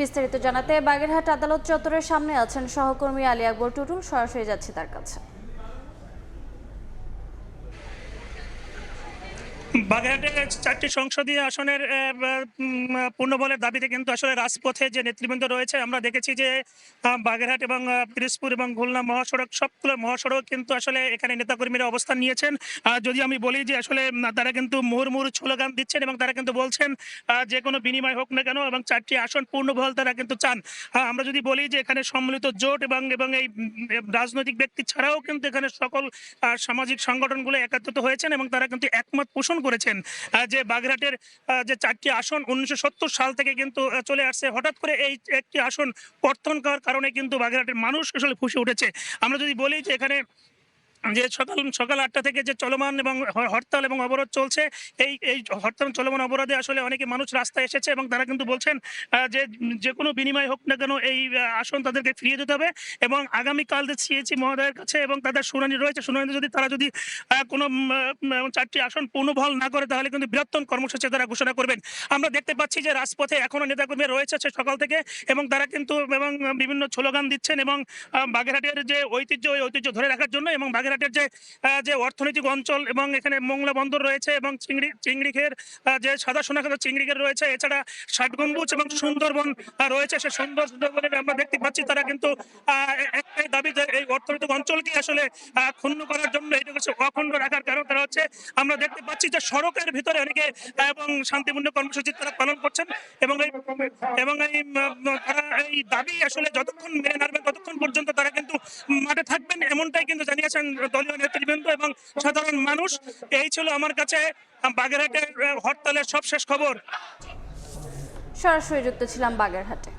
বিস্তারিত জানাতে বাগেরহাট আদালত চত্বরের সামনে আছেন সহকর্মী আলী আকবর টুটুল। সরাসরি যাচ্ছি তার কাছে। বাগেরহাটের 4টি সংসদীয় আসনের পুনর্বলের দাবিতে কিন্তু আসলে রাজপথে যে নেতৃবৃন্দ রয়েছে আমরা দেখেছি যে বাগেরহাট এবং পিরোজপুর এবং খুলনা মহাসড়ক সবগুলো মহাসড়ক কিন্তু আসলে এখানে নেতাকর্মীরা অবস্থান নিয়েছেন। যদি আমি বলি যে আসলে তারা কিন্তু মুহুর্মুহু স্লোগান দিচ্ছেন এবং তারা কিন্তু বলছেন যে কোনো বিনিময় হোক না কেন এবং 4টি আসন পূর্ণবল তারা কিন্তু চান। আমরা যদি বলি যে এখানে সম্মিলিত জোট এবং এই রাজনৈতিক ব্যক্তি ছাড়াও কিন্তু এখানে সকল সামাজিক সংগঠনগুলো একত্রিত হয়েছেন এবং তারা কিন্তু একমত পোষণ করেছেন যে বাগেরহাটের যে 4টি আসন 1970 সাল থেকে কিন্তু চলে আসছে। হঠাৎ করে এই একটি আসন কর্তন করার কারণে কিন্তু বাগেরহাটের মানুষ আসলে ফুঁসে উঠেছে। আমরা যদি বলি যে এখানে যে সকাল 8টা থেকে যে চলমান এবং হরতাল এবং অবরোধ চলছে, এই হরতাল চলমান অবরোধে আসলে অনেকে মানুষ রাস্তায় এসেছে এবং তারা কিন্তু বলছেন যে কোনো বিনিময় হোক না কেন এই আসন তাদেরকে ফিরিয়ে দিতে হবে এবং আগামীকাল যে সিএচি মহোদয়ের কাছে এবং তাদের শুনানি রয়েছে, শুনানিতে যদি তারা কোনো 4টি আসন পুনর্বহাল না করে তাহলে কিন্তু বৃহত্তম কর্মসূচি তারা ঘোষণা করবেন। আমরা দেখতে পাচ্ছি যে রাজপথে এখনো নেতাকর্মী রয়েছে সকাল থেকে এবং তারা কিন্তু বিভিন্ন স্লোগান দিচ্ছেন এবং বাগেরহাটের যে ঐতিহ্য ওই ঐতিহ্য ধরে রাখার জন্য এবং বাগেরহাটের যে অর্থনৈতিক অঞ্চল এবং এখানে মোংলা বন্দর রয়েছে এবং চিংড়ি খের যে সাদা সোনাখাতা চিংড়ি খের রয়েছে, এছাড়া ষাট গম্বুজ এবং সুন্দরবন রয়েছে। সে সুন্দরবনে আমরা দেখতে পাচ্ছি তারা কিন্তু একটাই দাবি যে এই অর্থনৈতিক অঞ্চলকে আসলে ক্ষুণ্ণ করার জন্য এটা হচ্ছে অখণ্ড রাখার কারণ তারা হচ্ছে আমরা দেখতে পাচ্ছি যে সড়কের ভিতরে অনেকে এবং শান্তিপূর্ণ কর্মসূচি তারা পালন করছেন এবং তারা এই দাবি আসলে যতক্ষণ মেনে নাড়বেন ততক্ষণ পর্যন্ত তারা কিন্তু মাঠে থাকবেন, এমনটাই কিন্তু জানিয়েছেন দলীয় নেতৃবৃন্দ এবং সাধারণ মানুষ। এই ছিল আমার কাছে বাগেরহাটের হরতালের সবশেষ খবর। সরাসরি যুক্ত ছিলাম বাগেরহাটে।